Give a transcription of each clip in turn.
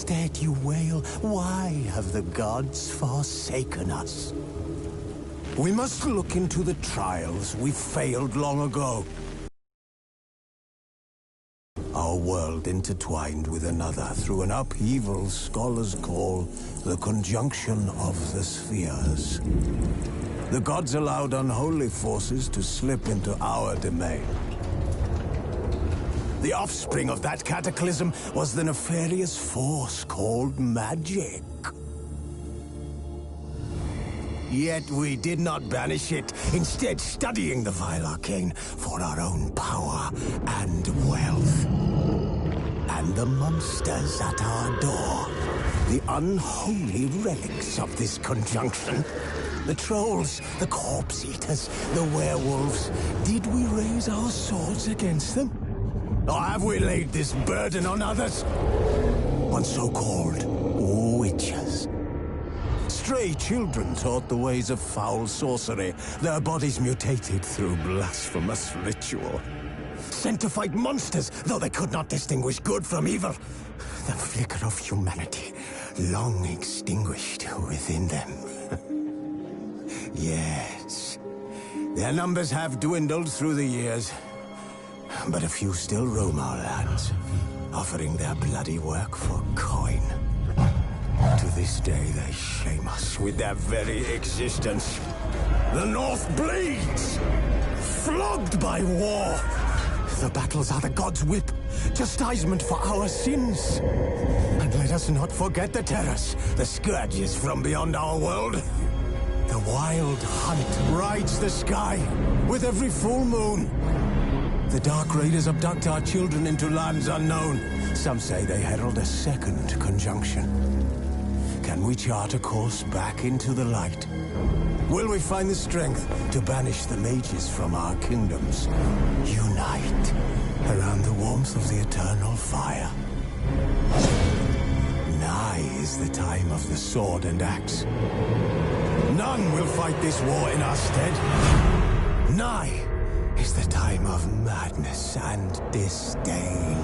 Instead you wail, why have the gods forsaken us? We must look into the trials we failed long ago. Our world intertwined with another through an upheaval scholars call the conjunction of the spheres. The gods allowed unholy forces to slip into our domain. The offspring of that cataclysm was the nefarious force called magic. Yet we did not banish it, instead studying the vile arcane for our own power and wealth. And the monsters at our door, the unholy relics of this conjunction. The trolls, the corpse eaters, the werewolves. Did we raise our swords against them? Or have we laid this burden on others? On so-called witches. Stray children taught the ways of foul sorcery, their bodies mutated through blasphemous ritual. Sent to fight monsters, though they could not distinguish good from evil. The flicker of humanity, long extinguished within them. Yes, their numbers have dwindled through the years, but a few still roam our lands, offering their bloody work for coin. To this day, they shame us with their very existence. The North bleeds, flogged by war. The battles are the gods' whip, chastisement for our sins. And let us not forget the terrors, the scourges from beyond our world. The wild hunt rides the sky with every full moon. The Dark Raiders abduct our children into lands unknown. Some say they herald a second conjunction. Can we chart a course back into the light? Will we find the strength to banish the mages from our kingdoms? Unite around the warmth of the eternal fire. Nigh is the time of the sword and axe. None will fight this war in our stead. Nigh is the time of madness and disdain.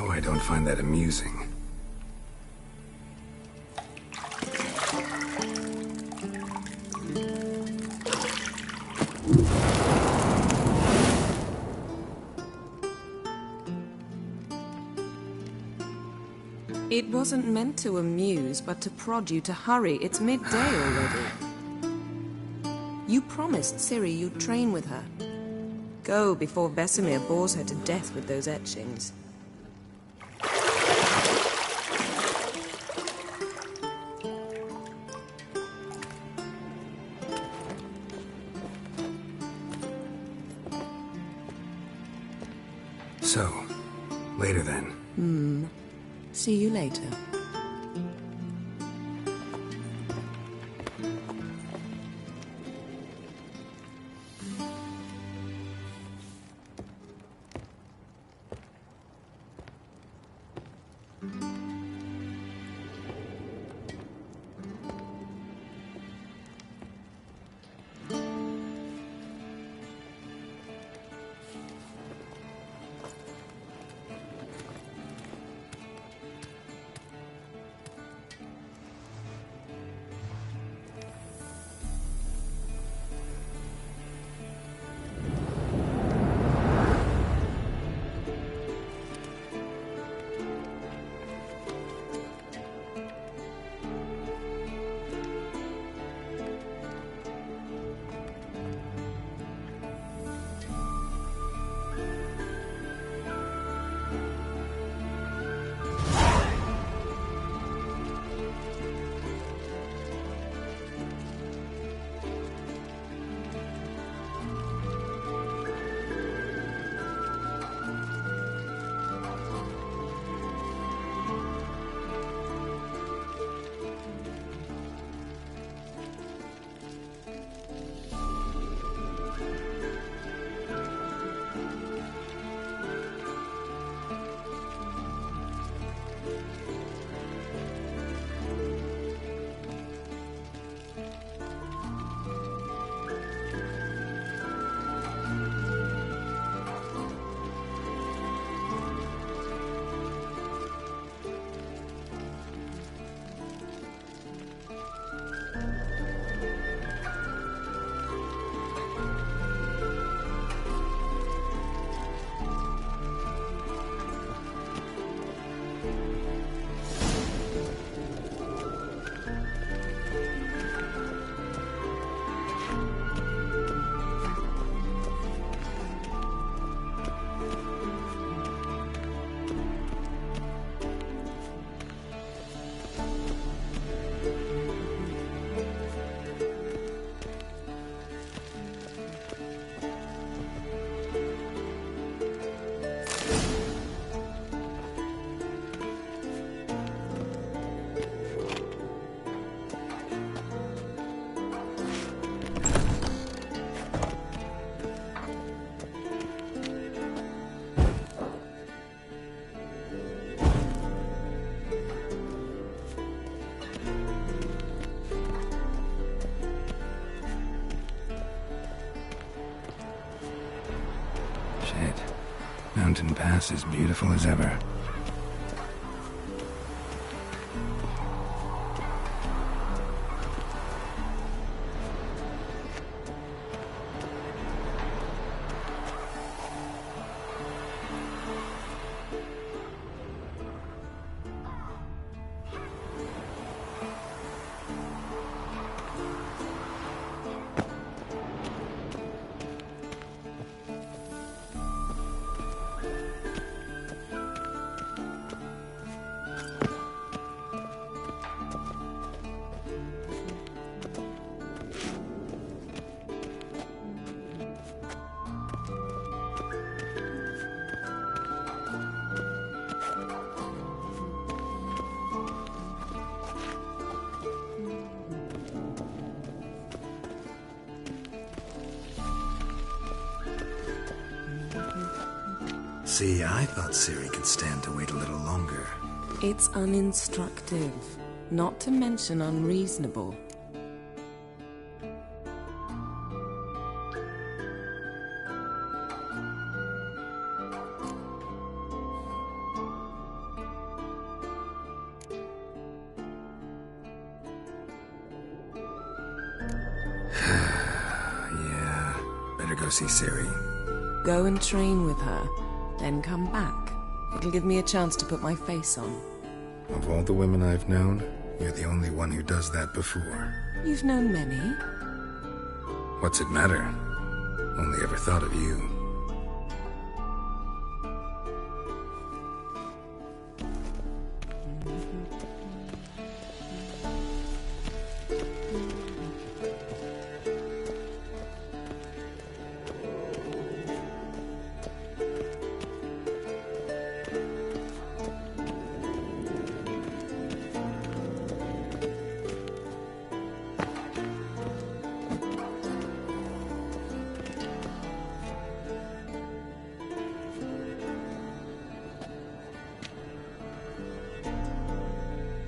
Now I don't find that amusing. It wasn't meant to amuse, but to prod you to hurry. It's midday already. You promised Ciri you'd train with her. Go before Vesemir bores her to death with those etchings. So, later then. See you later. Mountain Pass is beautiful as ever. See, I thought Ciri could stand to wait a little longer. It's uninstructive, not to mention unreasonable. see Ciri. Go and train with her, then come back. It'll give me a chance to put my face on. Of all the women I've known, you're the only one who does that before. You've known many. What's it matter? Only ever thought of you.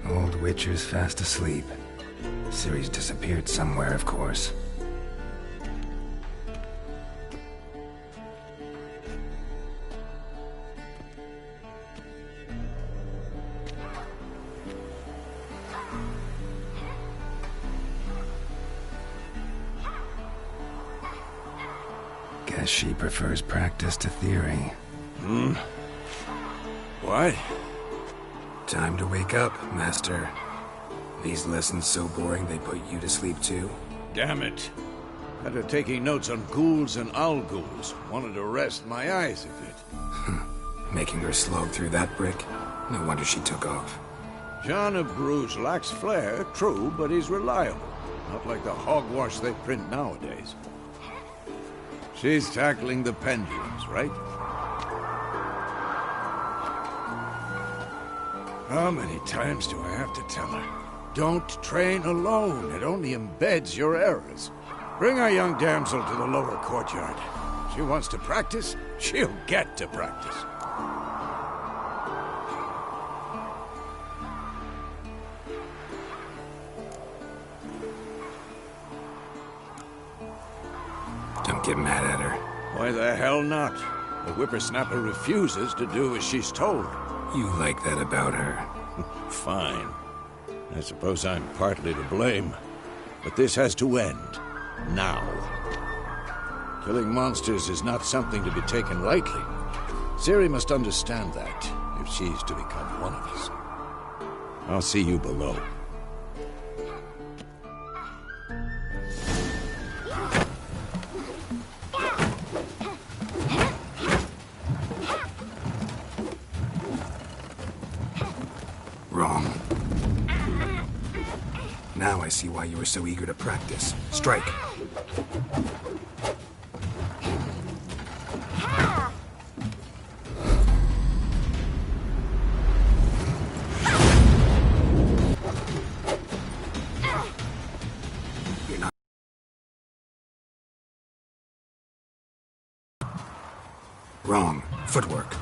Old Witcher's fast asleep. Ciri's disappeared somewhere, of course. Guess she prefers practice to theory. What? Time to wake up, Master. These lessons so boring they put you to sleep too? Damn it. Had her taking notes on ghouls and owl-ghouls. Wanted to rest my eyes a bit. Making her slog through that brick? No wonder she took off. John of Bruges lacks flair, true, but he's reliable. Not like the hogwash they print nowadays. She's tackling the pendulums, right? How many times do I have to tell her? Don't train alone. It only embeds your errors. Bring our young damsel to the lower courtyard. She wants to practice, she'll get to practice. Don't get mad at her. Why the hell not? The whippersnapper refuses to do as she's told. You like that about her. Fine. I suppose I'm partly to blame. But this has to end. Now. Killing monsters is not something to be taken lightly. Ciri must understand that, if she's to become one of us. I'll see you below. Wrong. Now I see why you were so eager to practice. Strike. You're not. Wrong. Footwork.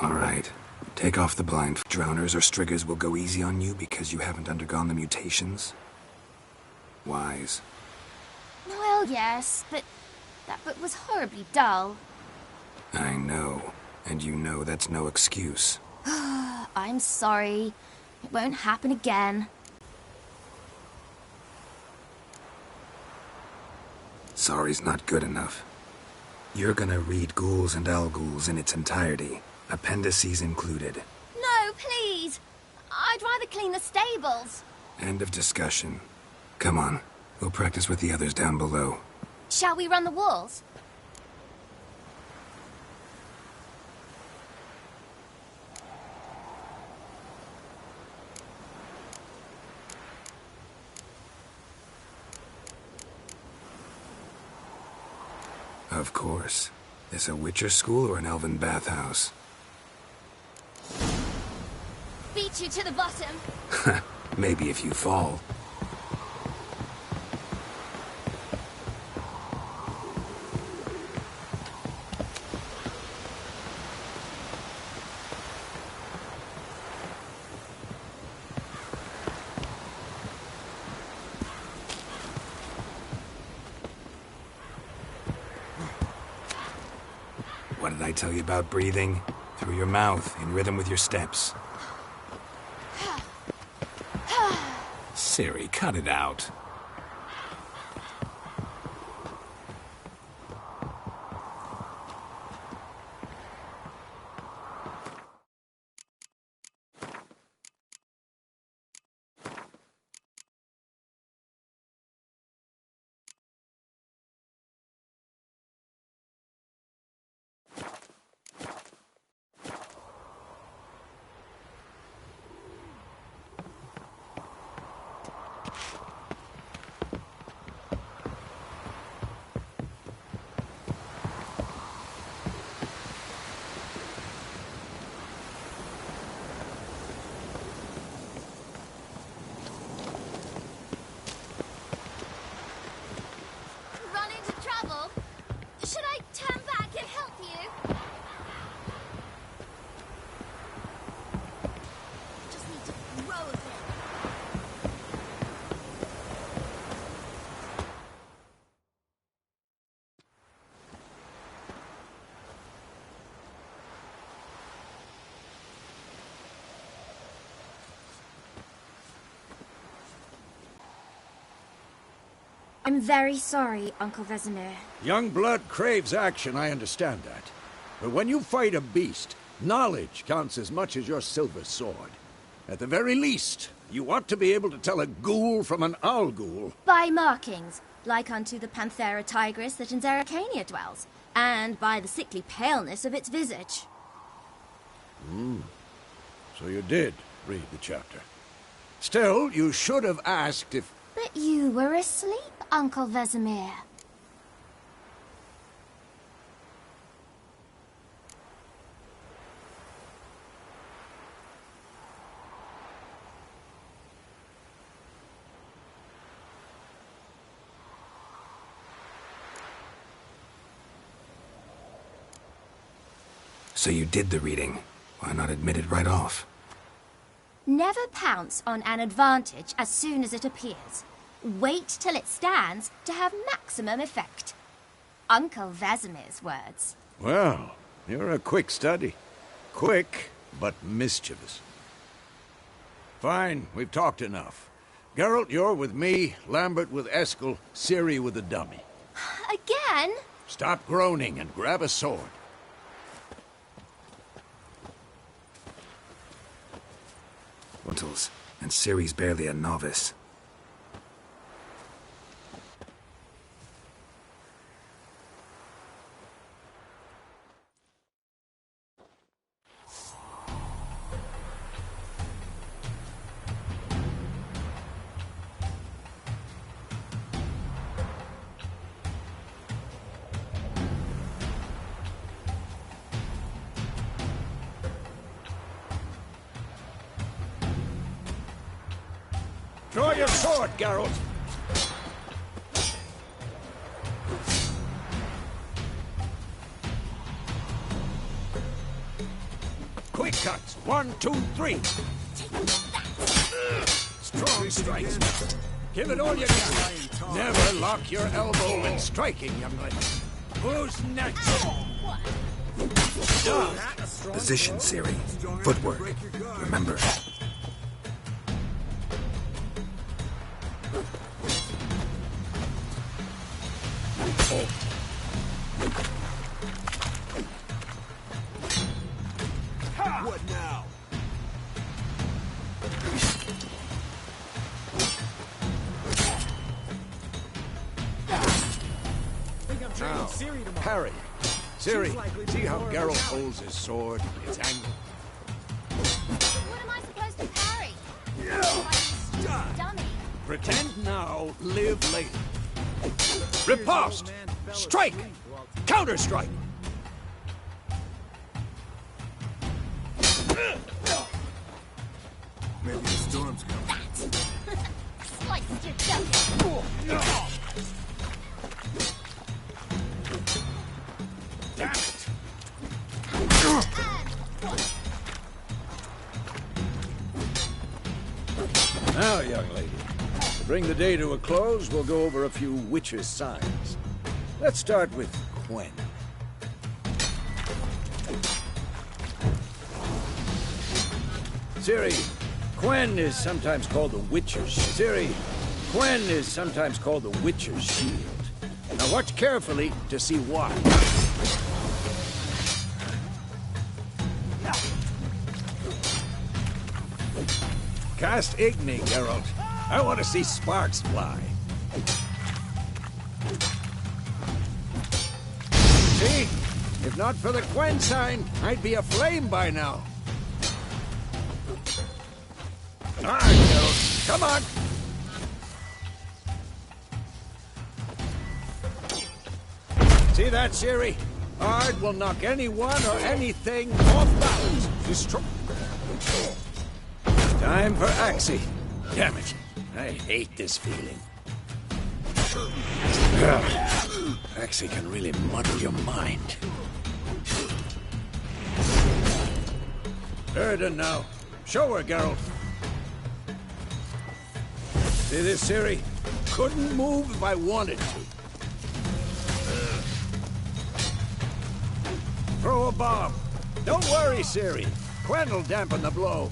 All right. Take off the blind. Drowners or Striggers will go easy on you because you haven't undergone the mutations. Wise. Well, yes, but that book was horribly dull. I know. And you know that's no excuse. I'm sorry. It won't happen again. Sorry's not good enough. You're gonna read Ghouls and Owl-Ghouls in its entirety. Appendices included. No, please! I'd rather clean the stables. End of discussion. Come on. We'll practice with the others down below. Shall we run the walls? Of course. This a Witcher school or an elven bathhouse? Beat you to the bottom. Maybe if you fall. What did I tell you about breathing? Through your mouth, in rhythm with your steps. Ciri, cut it out. Run into trouble? Should I turn back and help you? Just need to grow a bit. I'm very sorry, Uncle Vesemir. Young blood craves action, I understand that. But when you fight a beast, knowledge counts as much as your silver sword. At the very least, you ought to be able to tell a ghoul from an owl ghoul. By markings, like unto the Panthera tigris that in Zeracania dwells, and by the sickly paleness of its visage. So you did read the chapter. Still, you should have asked if... But you were asleep, Uncle Vesemir. So you did the reading. Why not admit it right off? Never pounce on an advantage as soon as it appears. Wait till it stands to have maximum effect. Uncle Vesemir's words. Well, you're a quick study. Quick, but mischievous. Fine, we've talked enough. Geralt, you're with me, Lambert with Eskel, Ciri with the dummy. Again? Stop groaning and grab a sword. Lentils, and Ciri's barely a novice. Draw your sword, Geralt! Quick cuts! 1, 2, 3! Strong strikes! Give it all you got! Never lock your elbow when striking, young lady. Who's next? Position, Ciri. Footwork. Remember. What now? Now, parry. Ciri, see how Geralt holds his sword? It's angled. What am I supposed to parry? Like dummy. Pretend now, live later. Riposte! Strike! Counter-strike! Maybe the storm's coming. Sliced your dummy. Damn it! Now, young lady, to bring the day to a close, we'll go over a few witches' signs. Let's start with Quen. Ciri, Quen is sometimes called the Witcher's Shield. Ciri, Quen is sometimes called the Witcher's Shield. Now watch carefully to see why. Cast Igni, Geralt. I want to see sparks fly. See? If not for the Quen sign, I'd be aflame by now. All right, Geralt. Come on. See that, Ciri? Ard will knock anyone or anything off balance. Destroy. Time for Axie. Damn it. I hate this feeling. Axie can really muddle your mind. Erden now. Show her, Geralt. See this, Ciri? Couldn't move if I wanted to. Throw a bomb. Don't worry, Ciri. Quen will dampen the blow.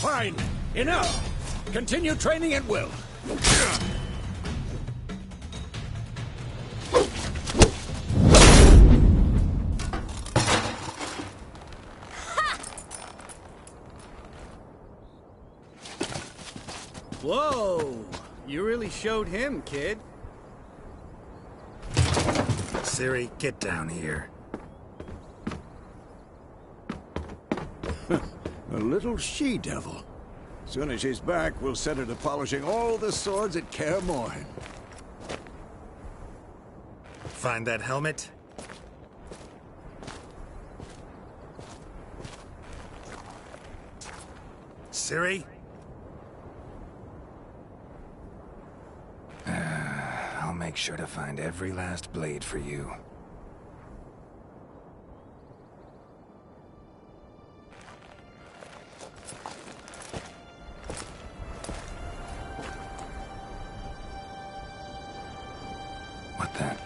Fine. Enough. Continue training at will. Whoa! You really showed him, kid. Ciri, get down here. A little she-devil. Soon as she's back, we'll set her to polishing all the swords at Kaer Morhen. Find that helmet? Ciri? I'll make sure to find every last blade for you. What then?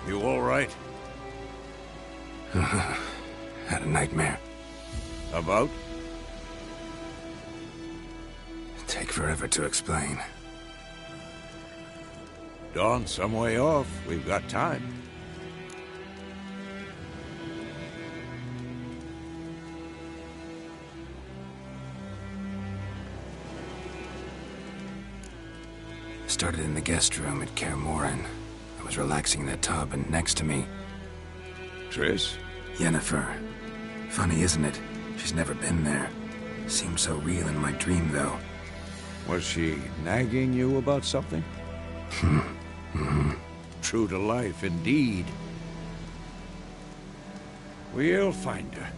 You all right? Had a nightmare. About? Take forever to explain. Dawn's some way off. We've got time. Started in the guest room at Kaer Morhen. I was relaxing in a tub, and next to me... Triss? Yennefer. Funny, isn't it? She's never been there. Seemed so real in my dream, though. Was she nagging you about something? True to life, indeed. We'll find her.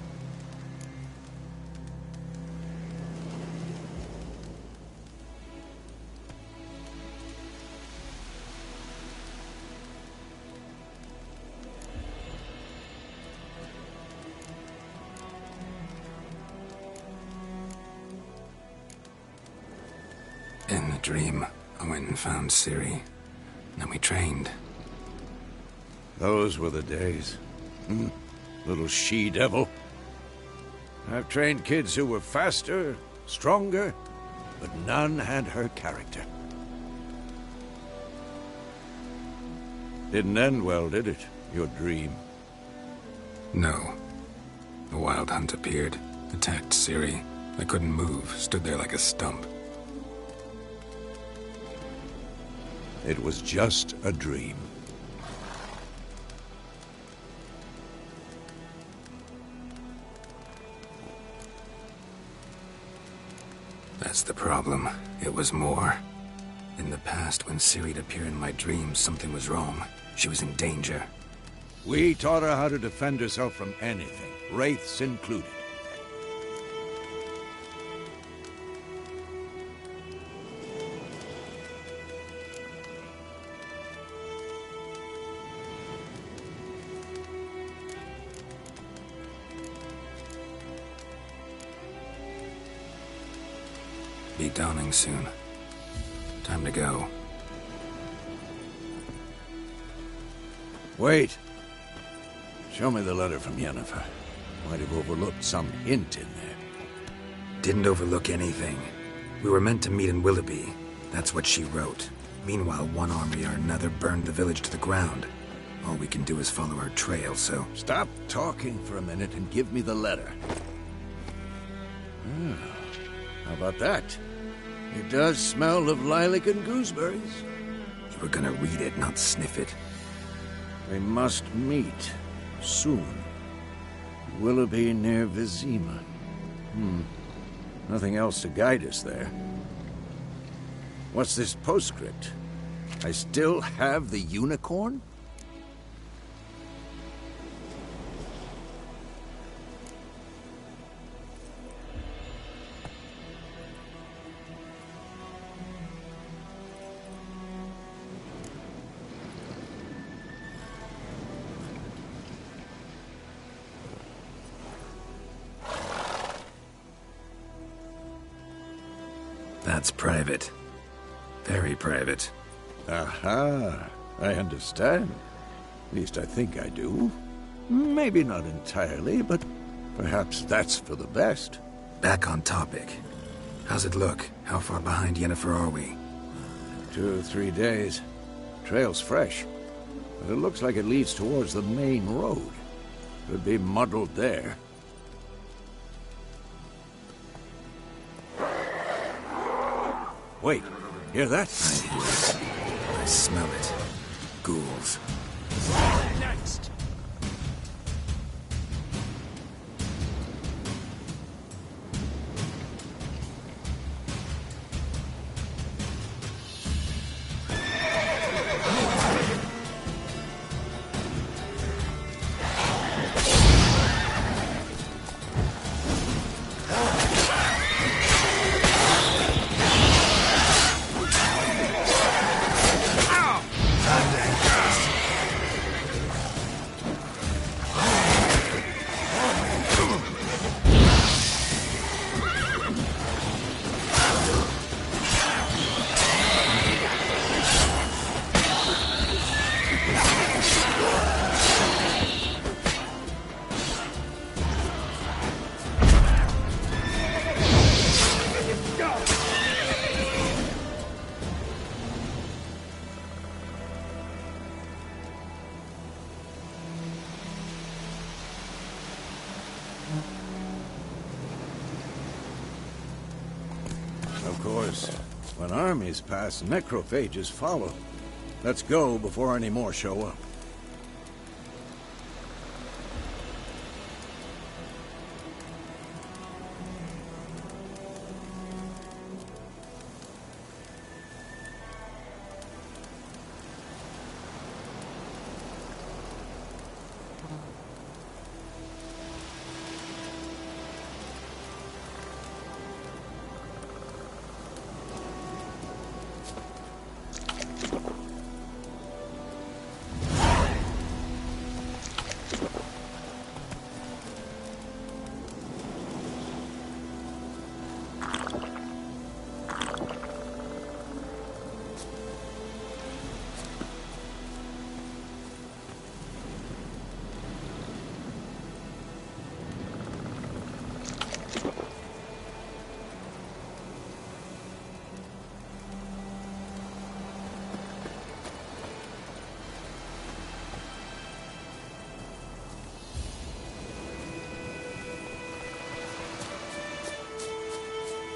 In the dream, I went and found Ciri. Then we trained. Those were the days. Little she-devil. I've trained kids who were faster, stronger, but none had her character. Didn't end well, did it? Your dream? No. The Wild Hunt appeared, attacked Ciri. I couldn't move, stood there like a stump. It was just a dream. That's the problem. It was more. In the past, when Ciri'd appear in my dreams, something was wrong. She was in danger. We taught her how to defend herself from anything, wraiths included. Be dawning soon. Time to go. Wait. Show me the letter from Yennefer. Might have overlooked some hint in there. Didn't overlook anything. We were meant to meet in Willoughby. That's what she wrote. Meanwhile, one army or another burned the village to the ground. All we can do is follow her trail, so... Stop talking for a minute and give me the letter. How about that? It does smell of lilac and gooseberries. You were gonna read it, not sniff it. We must meet. Soon. Willoughby near Vizima. Nothing else to guide us there. What's this postscript? I still have the unicorn? That's private. Very private. Aha, I understand. At least I think I do. Maybe not entirely, but perhaps that's for the best. Back on topic. How's it look? How far behind Yennefer are we? 2 or 3 days. Trail's fresh, but it looks like it leads towards the main road. Could be muddled there. Wait, hear that? I hear it. I smell it. Ghouls. Next! Of course, when armies pass, necrophages follow. Let's go before any more show up.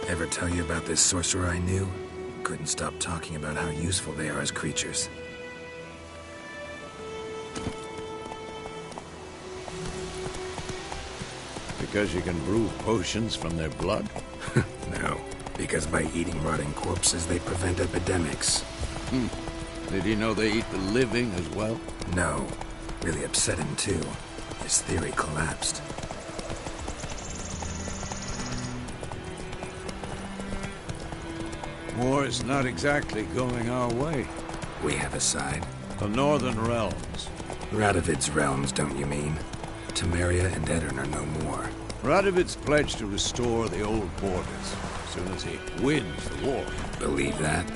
Ever tell you about this sorcerer I knew? Couldn't stop talking about how useful they are as creatures. Because you can brew potions from their blood? No, because by eating rotting corpses, they prevent epidemics. Did he know they eat the living as well? No. Really upset him, too. His theory collapsed. War is not exactly going our way. We have a side. The Northern Realms. Radovid's realms, don't you mean? Temeria and Edirn are no more. Radovid's pledged to restore the old borders as soon as he wins the war. Believe that?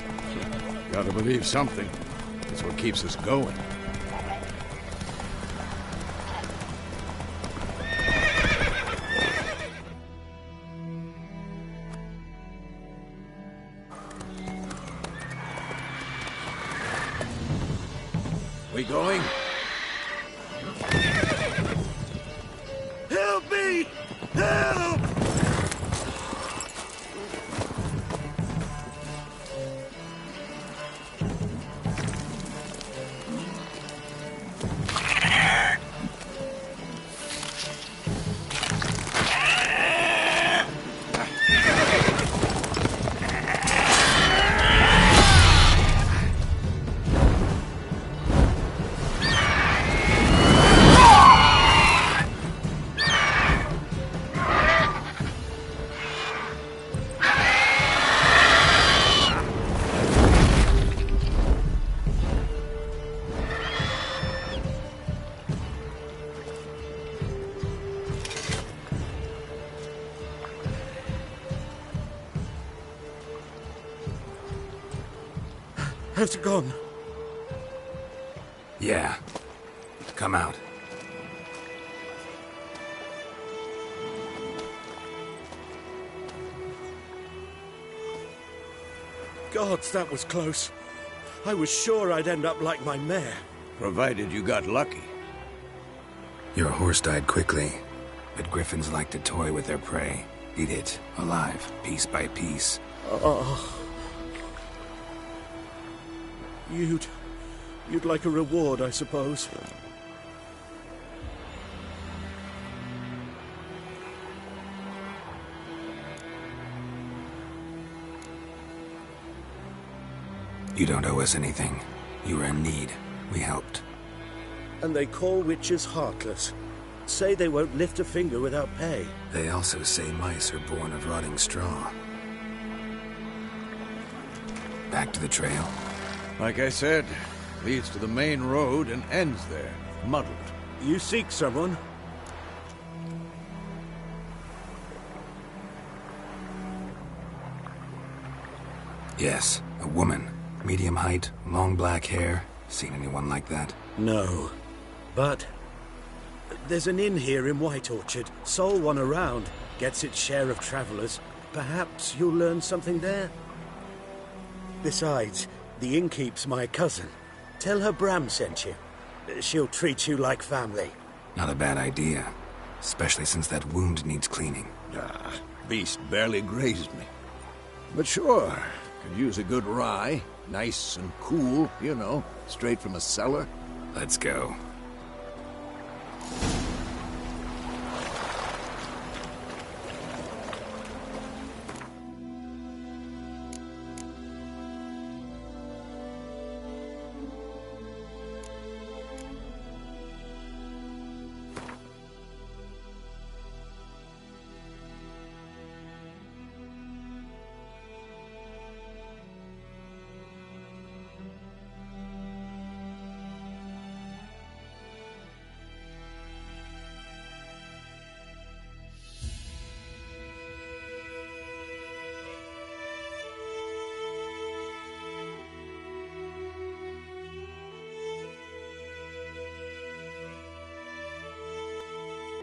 Gotta believe something. It's what keeps us going. We going? Help me! Help! Has it gone? Yeah. Come out. Gods, that was close. I was sure I'd end up like my mare. Provided you got lucky. Your horse died quickly, but griffins like to toy with their prey. Eat it, alive, piece by piece. Oh. You'd like a reward, I suppose. You don't owe us anything. You were in need. We helped. And they call witches heartless. Say they won't lift a finger without pay. They also say mice are born of rotting straw. Back to the trail. Like I said, leads to the main road and ends there, muddled. You seek someone? Yes, a woman. Medium height, long black hair. Seen anyone like that? No. But there's an inn here in White Orchard. Sole one around. Gets its share of travelers. Perhaps you'll learn something there? Besides, the innkeep's my cousin. Tell her Bram sent you. She'll treat you like family. Not a bad idea. Especially since that wound needs cleaning. Beast barely grazed me. But sure, could use a good rye. Nice and cool, you know, straight from a cellar. Let's go.